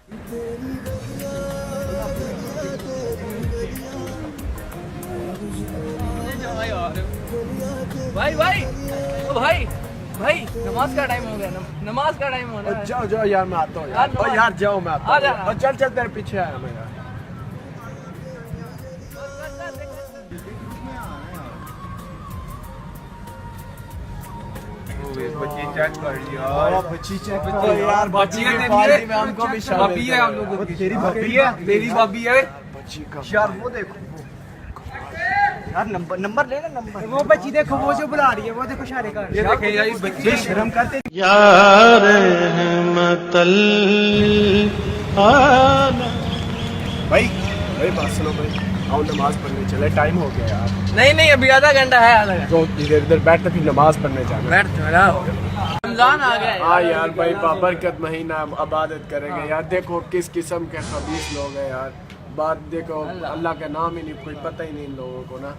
भाई भाई ओ भाई भाई नमाज का टाइम हो गया। नमाज का टाइम हो रहा है। जाओ जाओ यार, मैं आता हूँ यार। ओ यार जाओ, मैं आता हूँ। चल चल, तेरे पीछे आया मैं यार। बच्ची चेक कर लिया। बच्ची चेक करो यार, बच्ची के पार्टी में हमको भी शामिल भाभी है हम लोगों की। तेरी भाभी है, मेरी भाभी है। बच्ची का यार वो देखो यार, नंबर ले ना, नंबर। वो बच्ची देखो, वो जो बुला रही है, वो देखो इशारे कर। ये देखे यार, बच्ची शर्म करते यार रहमतल आलम। भाई। भाई बात सुनो भाई, आओ नमाज पढ़ने चले, टाइम हो गया यार। नहीं नहीं, अभी आधा घंटा है। आधा घंटा तो इधर इधर बैठ, फिर नमाज पढ़ने जाना। बैठ थोड़ा। रमजान आ गया है। हाँ यार भाई, बाबरकत महीना, इबादत करेंगे यार। देखो किस किस्म के खबीस लोग हैं यार। बात देखो, अल्लाह का नाम ही नहीं, कोई पता ही नहीं इन लोगों को ना,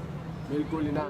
बिल्कुल ही ना।